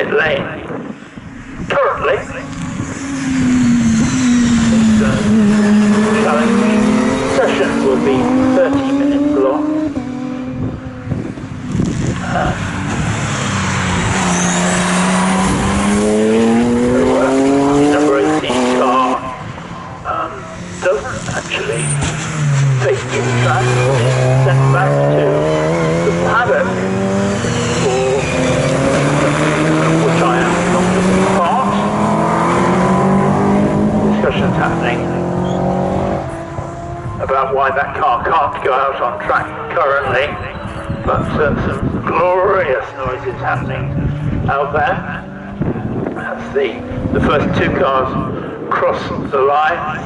pit lane. Currently, this challenge session will be 30 minutes long. Number 18 car doesn't actually take to the track. It's sent back to the paddock, for which I am not taking part. Discussions happening about why that car can't go out on track currently, but some glorious noises happening out there. That's the first two cars cross the line.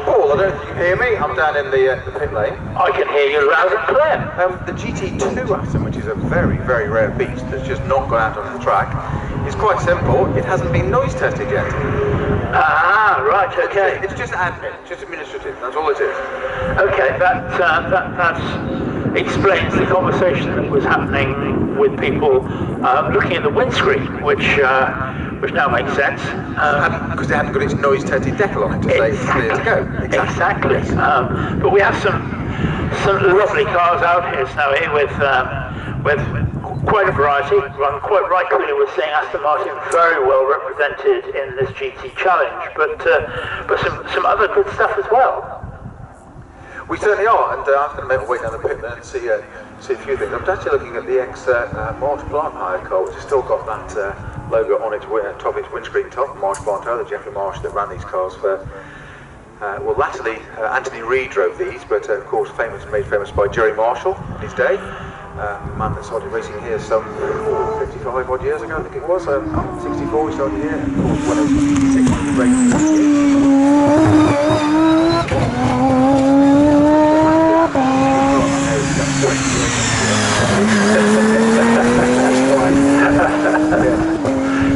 Paul, I don't know if you hear me. I'm down in the pit lane. I can hear you loud and clear. The GT2 atom, which is a very, very rare beast that's just not gone out on the track, is quite simple. It hasn't been noise tested yet. Ah, right, okay. It's just admin, just administrative. That's all it is. Okay, that explains the conversation that was happening with people looking at the windscreen, which now makes sense. Because it hadn't got its noise tested decal on it to say it's clear to go. Exactly. But we have some lovely cars out here, Snowy, with quite a variety. Quite rightly, we're seeing Aston Martin very well represented in this GT challenge, but some other good stuff as well. We certainly are, and I'm going to make my way down the pit there and see a few things. I'm actually looking at the March Plant hire car, which has still got that logo on its top of its windscreen top. Marsh Plant, the Jeffrey Marsh that ran these cars for. Well, latterly, Anthony Reid drove these, but of course, made famous by Jerry Marshall in his day. A man that started racing here some 55 odd years ago, I think it was. 64 we started here, and of course, when it was 600 racing.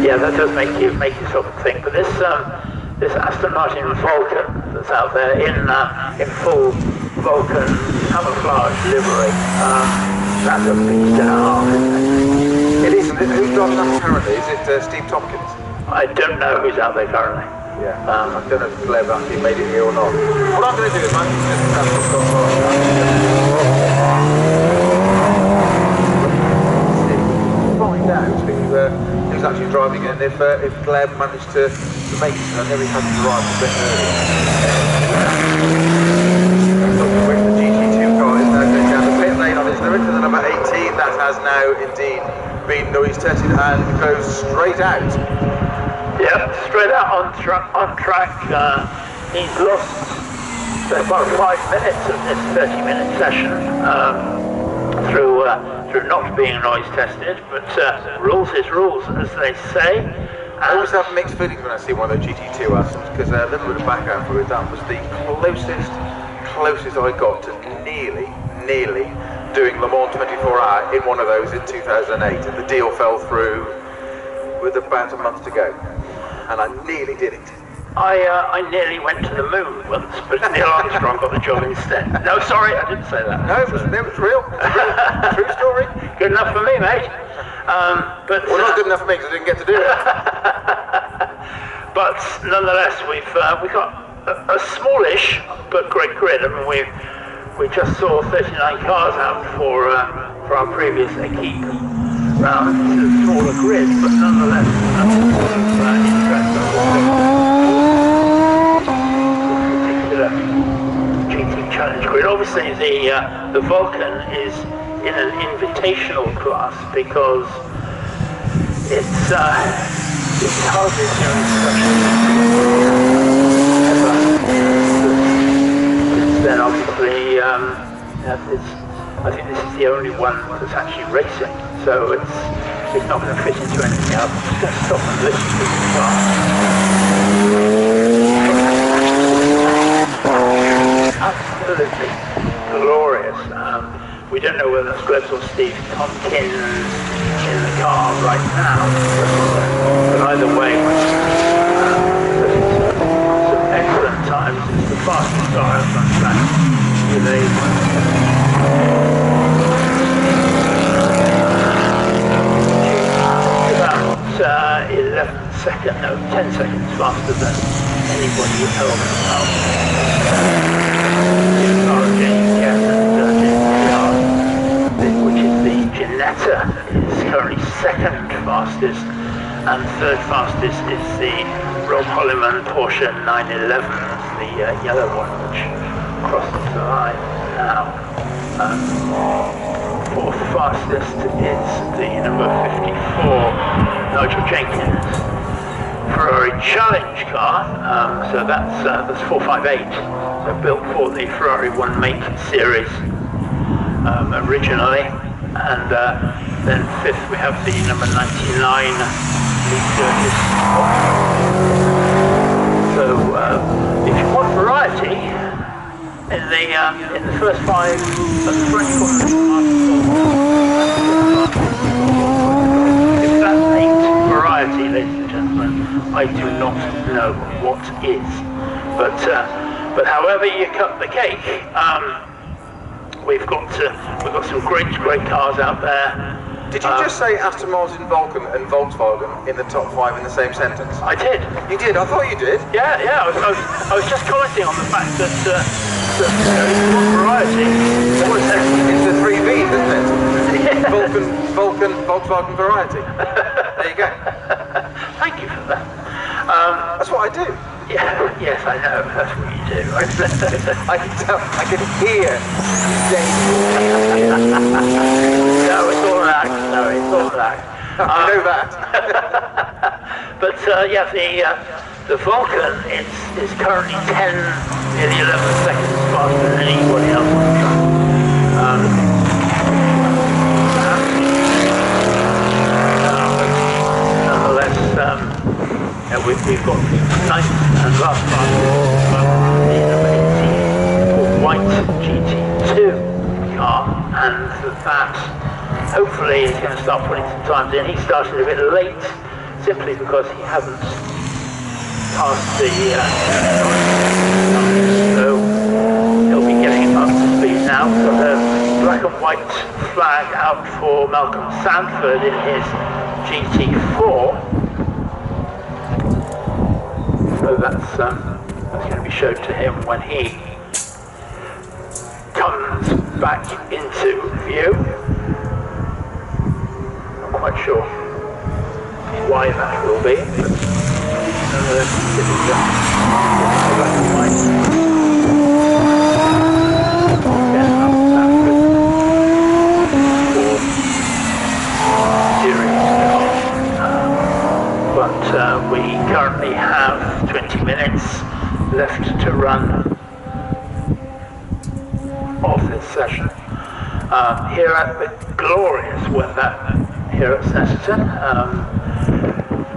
Yeah, that does make you sort of think. But this Aston Martin Vulcan that's out there in full Vulcan camouflage livery, that's a beast and a half, isn't it? It is. Who's driving that currently? Is it Steve Tompkins? I don't know who's out there currently. Yeah. I don't know if Gleb actually made it here or not. What I'm going to do is I'm just find out who's actually driving it, and if Gleb managed to make it. I know he hasn't arrived a bit earlier. The GT2 car is now going down the pit lane on its limit to the number 18. That has now indeed been noise tested and goes straight out. Yep, straight out on track. He's lost about 5 minutes of this 30-minute session through not being noise tested, but rules is rules, as they say. I always have mixed feelings when I see one of the GT2 Astons, because a little bit of background for it, that was the closest I got to nearly doing Le Mans 24-hour in one of those in 2008, and the deal fell through with about a month to go, and I nearly did it. I nearly went to the moon once, but Neil Armstrong got the job instead. No, sorry, I didn't say that. No, it was real. True story. Good enough for me, mate. But not good enough for me because I didn't get to do it. But nonetheless, we've got a smallish but great grid. I mean, we just saw 39 cars out for our previous equipe round. It's a smaller grid, but nonetheless, particular GT Challenge grid. Obviously, the Vulcan is in an invitational class because it's hardly doing since then, obviously, I think this is the only one that's actually racing, so it's not going to fit into anything else. I'm just going to stop and listen to the car. Absolutely glorious. We don't know whether that's Glebs or Steve Tompkins in the car right now, but either way, some excellent times. It's the fastest car out on track with about 10 seconds faster than anybody else. Which is the Janetta, is currently second fastest, and third fastest is the Rob Holliman Porsche 911, the yellow one, which crosses the line now. Fourth fastest is the number 54 Nigel Jenkins Ferrari Challenge car, so that's 458, so built for the Ferrari 1 Make series originally, and then fifth we have the number 99 Lee Curtis. So if you want variety in the first 5 at the front corner, if that ain't variety, ladies and gentlemen, I do not know what is. But however you cut the cake, we've got some great cars out there. Did you just say Aston Martin, Vulcan and Volkswagen in the top 5 in the same sentence? I did. You did? I thought you did. Yeah. I was just commenting on the fact that variety. It's the 3 V's, isn't it? Yeah. Vulcan, Volkswagen variety. There you go. Thank you for that. That's what I do. Yeah, yes, I know. That's what you do. I can tell. I can hear. No, it's all that. I know that. But yeah, the Vulcan is currently 10, nearly 11 seconds faster than anybody else on the track. Nonetheless, we've got the ninth and last fastest the number 18 white GT2 car, and that hopefully is going to start putting some times in. He started a bit late simply because he hasn't passed the so he'll be getting up to speed now. So the black and white flag out for Malcolm Sanford in his GT4. So that's going to be shown to him when he comes back into view. Not quite sure why that will be, but nonetheless, this is the black and white. We currently have 20 minutes left to run of this session. Here at the glorious weather here at Snetterton.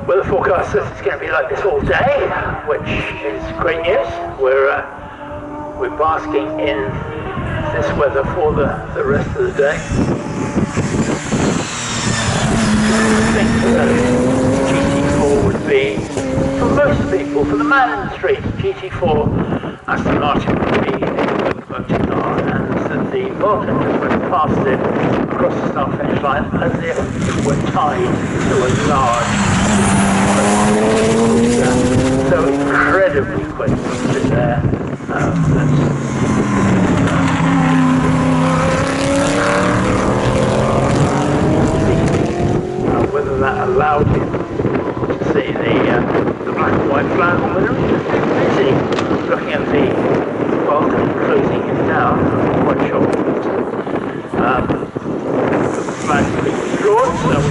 Weather forecast says it's going to be like this all day, which is great news. We're basking in this weather for the rest of the day. I think that GT4 would be, for most people, for the man in the street, GT4 Aston Martin would be a locomotive car, and that the Vulcan just went past it across the start finish line as if it were tied to a large so incredibly quick to there. Whether that allowed him to see the black and white flag, or whether he was too busy looking at the Vulcan closing him down. I'm not quite sure. The flag was withdrawn, so we have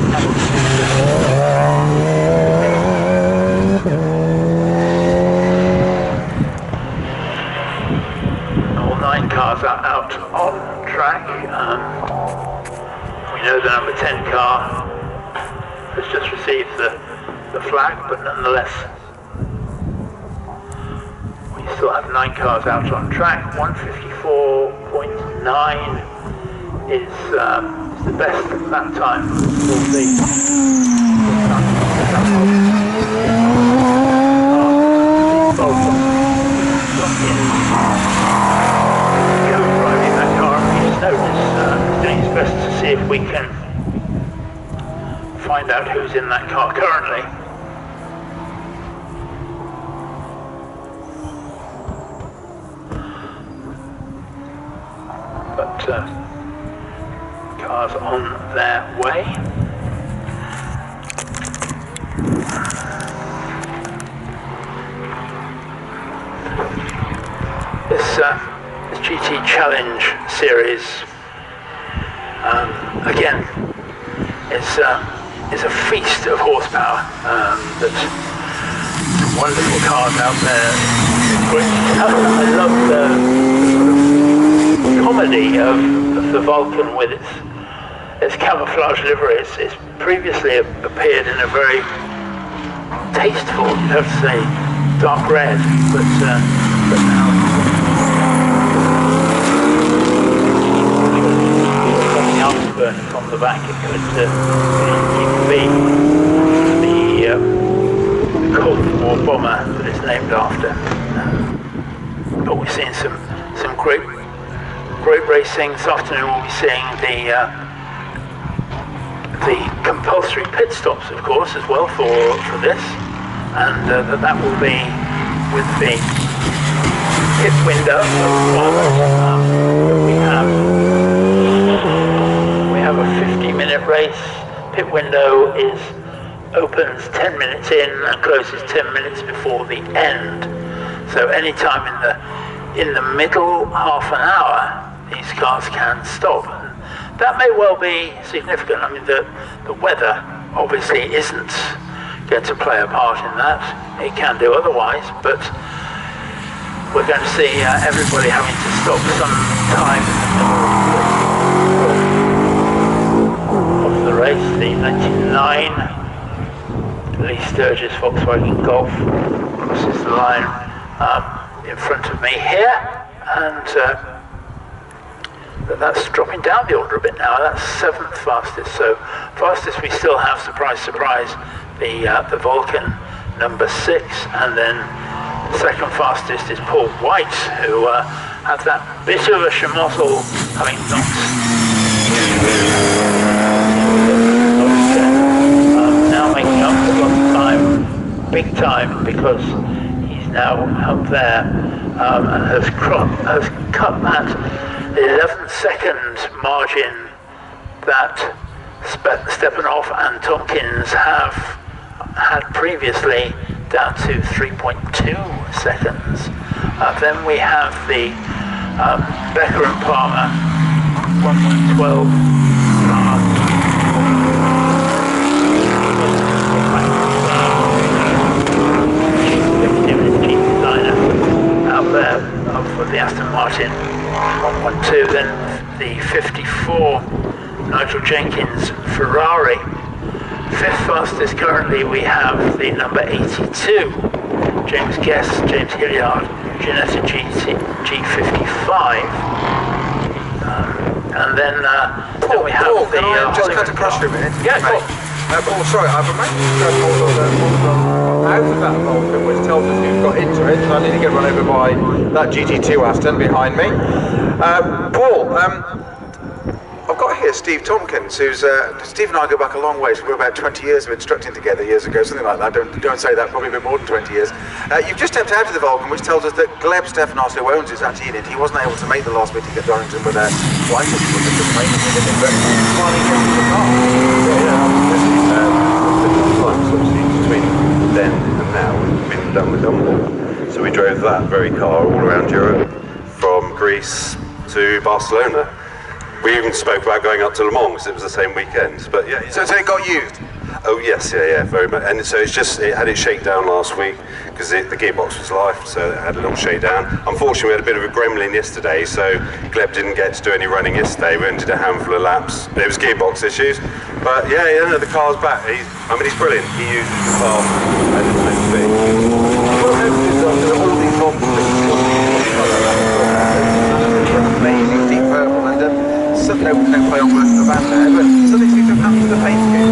all 9 cars are out on track. We know the number 10 car has just received the flag, but nonetheless we still have 9 cars out on track. 154.9 is the best that time will be. Driving that car, he's doing his best to see if we can find out who's in that car currently. cars on their way. This GT Challenge series, again, is a feast of horsepower. There's wonderful cars out there. I love the sort of comedy of the Vulcan with its camouflage livery. It's previously appeared in a very tasteful, you have to say, dark red, but now coming afterburn from the back, it could even be the Cold War bomber that it's named after. But we've seen some great racing. This afternoon we'll be seeing the compulsory pit stops, of course, as well for this, and that will be with the pit window. We have a 50-minute race. Pit window opens 10 minutes in and closes 10 minutes before the end. So any time in the middle half an hour, these cars can stop. That may well be significant. I mean, the weather obviously isn't going to play a part in that. It can do otherwise, but we're going to see everybody having to stop some time of the race. The 1999 Lee Sturgis Volkswagen Golf crosses the line in front of me here, and that's dropping down the order a bit now. That's 7th fastest. So fastest we still have, surprise, surprise, the Vulcan number 6, and then second fastest is Paul White, who had that bit of a schmozzle, having knocked now making up for lost time, big time, because he's now up there and has cut that 11-second margin that Stepanov and Tompkins have had previously, down to 3.2 seconds. Then we have the Becker and Palmer 1.12 cars. 50 designer out there for the Aston Martin 1.2. Then the 54 Nigel Jenkins Ferrari. 5th fastest currently we have the number 82 James Guest, James Hilliard, Ginetta G55, and then we have Paul, the can I just cut across for a minute? Yeah, Paul. Paul, sorry, I've arranged to hold on out of that Vulcan, which tells us who's got into it, so I need to get run over by that GT2 Aston behind me. Paul, I've got here Steve Tompkins, who's Steve and I go back a long way. So we're about 20 years of instructing together years ago, something like that. Don't say that, probably a bit more than 20 years. You've just stepped out of the Vulcan, which tells us that Gleb Stefanos, who owns it, is actually in it. He wasn't able to make the last meeting at Donington, but why was just making it? But finally came to the car. Between then and now, we've been done with Dumbledore. So we drove that very car all around Europe, from Greece to Barcelona. We even spoke about going up to Le Mans because it was the same weekend. But yeah. So it got used? Oh yes, yeah, very much. And so it had its shakedown last week because the gearbox was live, so it had a little shakedown. Unfortunately, we had a bit of a gremlin yesterday, so Gleb didn't get to do any running yesterday. We only did a handful of laps. There was gearbox issues, but yeah, the car's back. He's brilliant. He uses the car as it's meant to be. What I've noticed is that all these Vulcans amazing deep purple, and no play on words in the band there, but something seems to have happened to the paint scheme.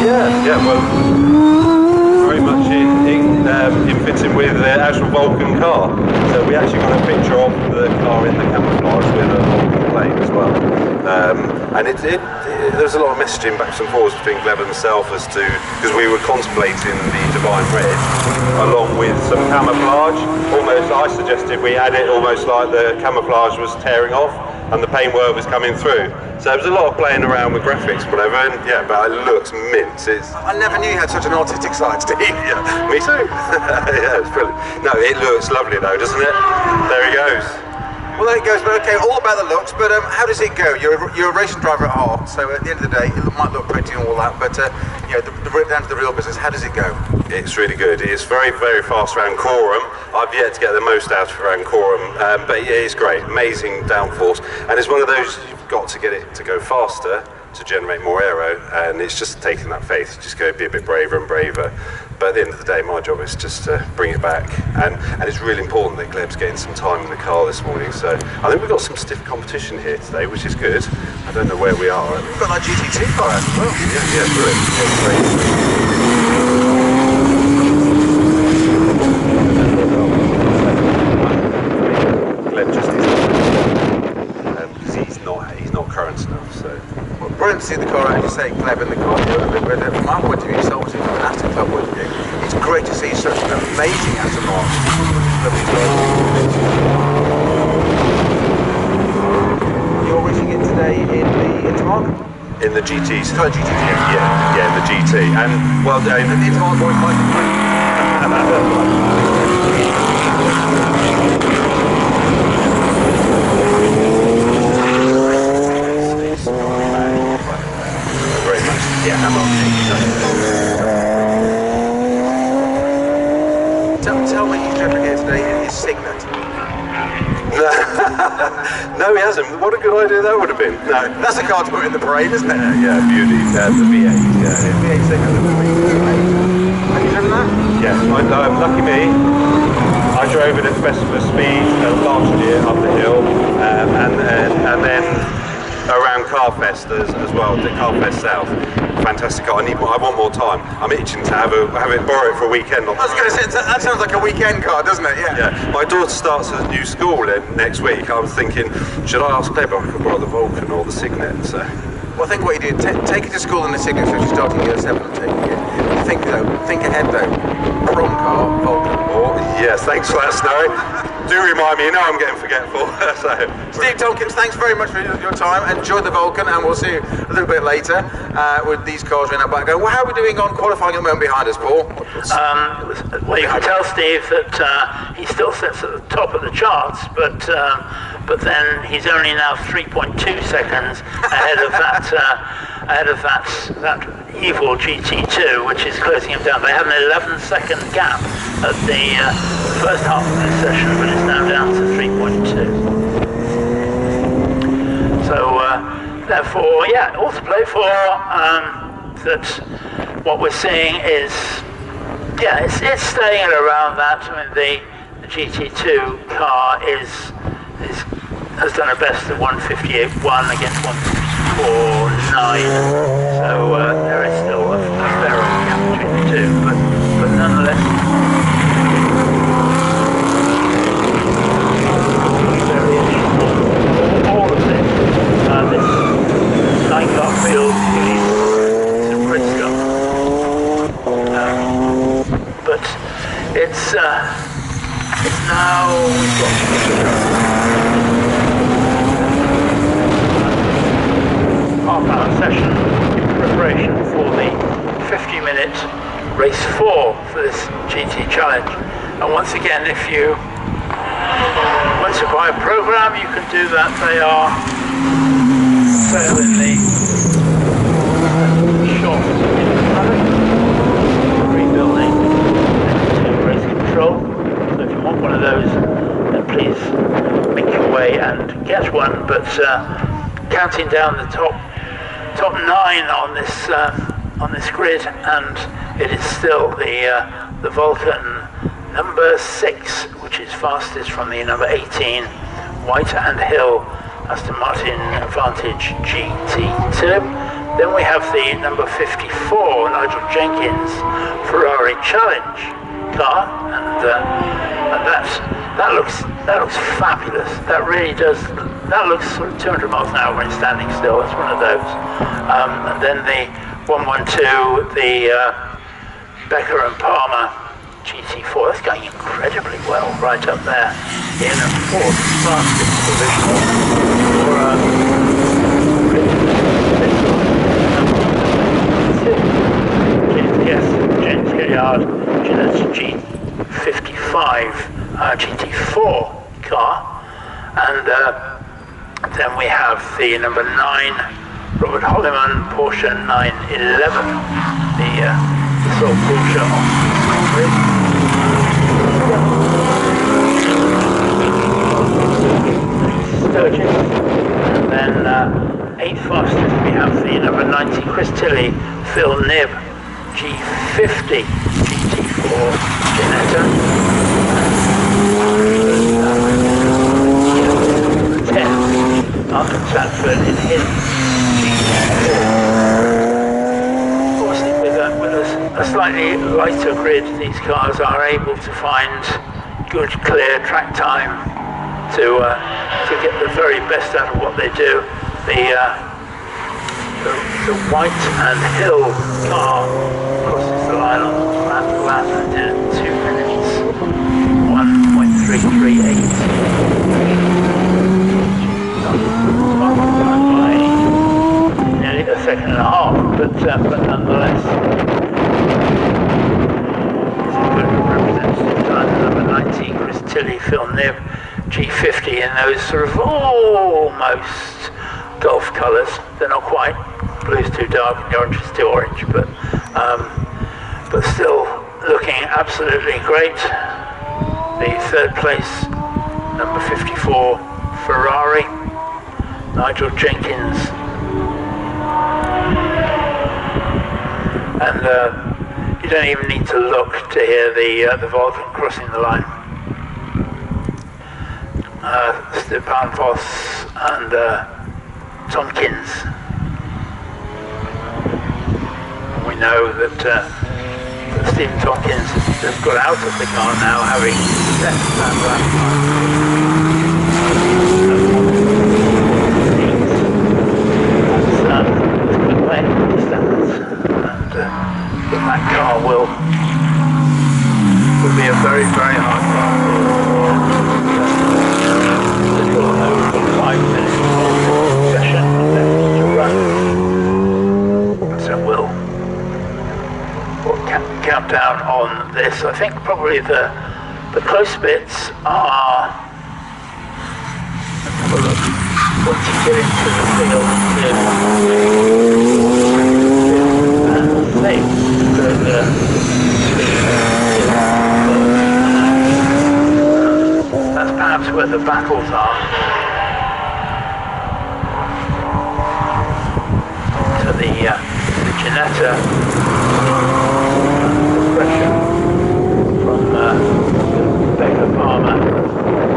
Yeah, well, very much in fitting with the actual Vulcan car. So we actually got a picture of the car in the camouflage with a Vulcan plate as well. And there's a lot of messaging backs and forwards between Gleb and himself as to, because we were contemplating the Divine Red along with some camouflage. Almost, I suggested we had it almost like the camouflage was tearing off. and the paintwork was coming through. So there was a lot of playing around with graphics, whatever, and yeah, but it looks mint. I never knew you had such an artistic side, Steve. Yeah, me too. Yeah, it's brilliant. No, it looks lovely though, doesn't it? There he goes. Well, there it goes. But okay, all about the looks. But how does it go? You're a racing driver at heart. So at the end of the day, it might look pretty and all that. But you know, down to the real business. How does it go? It's really good. It's very, very fast around Coram. I've yet to get the most out of around Coram, but yeah, it's great. Amazing downforce, and it's one of those you've got to get it to go faster to generate more aero, and it's just taking that faith. Just go be a bit braver and braver. But at the end of the day, my job is just to bring it back, and it's really important that Gleb's getting some time in the car this morning. So I think we've got some stiff competition here today, which is good. I don't know where we are. We've got that GT2 car as well. Yeah, brilliant. Yeah, great. Brilliant to see the car, as you say, Gleb in the car. From my point of view, it's obviously from an Aston Club point of view, it's great to see such an amazing Aston Martin. You're racing it today in the Intermark? In the GT. Sorry, GT2. Yeah, in the GT. And well, the Intermark boys might yeah, AMOC. Tell me he's driven here today in his Signet. No, he hasn't. What a good idea that would have been. No, that's a car to put in the parade, isn't it? Yeah, beauty. The V8. Yeah, V8 Signet. Have you driven that? Yes. Lucky me. I drove it at Festival Speed last year up the hill, and then around Carfest as well, the Carfest South. Fantastic car. I want more time. I'm itching to have it borrow it for a weekend. I was going to say, that sounds like a weekend car, doesn't it? Yeah. Yeah. My daughter starts at a new school next week. I was thinking, should I ask Gleb if I could borrow the Vulcan or the Signet? So. Well, I think what you do, take it to school in the Signet, so she's starting year 7 and taking it. Think ahead though. Prom car, Vulcan. Oh, yes, thanks for that, Snowy. Do remind me, you know I'm getting forgetful. So. Steve Tompkins, thanks very much for your time. Enjoy the Vulcan, and we'll see you a little bit later with these cars in our back. Well, how are we doing on qualifying at the moment behind us, Paul? Well, you can tell Steve that he still sits at the top of the charts, but then he's only now 3.2 seconds ahead of that evil GT2, which is closing him down. They have an 11-second gap at the first half of this session, but it's now down to 3.2. So therefore, yeah, all to play for. That what we're seeing is, yeah, it's staying at around that. I mean, the GT2 car has done a best of 158.1 against 154.9. So there is still a fair gap between the two, but nonetheless. All of this nine-car field is some great stuff. But it's now we've got half-hour session in preparation for the 50-minute race 4 for this GT Challenge. And once again, if you want to buy a program, you can do that. They are sale in the shop rebuilding to race control. So if you want one of those, then please make your way and get one. But counting down the top 9 on this grid, and it is still the Vulcan number 6, which is fastest from the number 18 White and Hill Aston Martin Vantage GT2. Then we have the number 54 Nigel Jenkins Ferrari Challenge car, and that looks fabulous. That really does. That looks sort of 200 miles an hour when it's standing still. It's one of those. And then the 112, the Becker and Palmer GT4. That's going incredibly well right up there in a fourth fastest position for James Hilliard Gillette's G55 GT4 car, and then we have the number 9 Robert Holliman Porsche 911, the sole Porsche on grid. Sturgis, and then 8th fastest we have the number 90 Chris Tilley Phil Nibb G50 GT4 Ginetta. 10 Martin Sanford in his G4. Obviously with a slightly lighter grid, these cars are able to find good clear track time to get the very best out of what they do. The White and Hill car crosses the line on the flat lap and did it 2 minutes 1.338. By nearly a second and a half, but nonetheless is a good representative time. Number 19 Chris Tilley Phil Nibb G50 in those sort of almost golf colours. They're not quite, blue's too dark and the orange is too orange, but still looking absolutely great. The third place, number 54 Ferrari, Nigel Jenkins, and you don't even need to look to hear the Vulcan crossing the line. Stepan Voss and Tompkins. We know that Stephen Tompkins has just got out of the car now, having set that last that's good playing standards, and that car will be a very, very hard car. Little over 5 minutes session left to run, so we'll count down on this. I think probably the close bits are, let's have a look, once you get into the field, I think that's perhaps where the battles are. To the Ginetta, the pressure from the Becca Palmer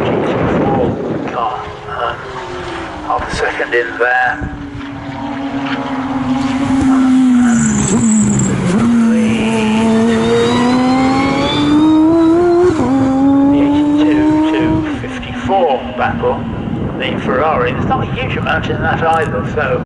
GT4 car. Half a second in there. The 82 to 54 battle, the Ferrari. There's not a huge amount in that either, so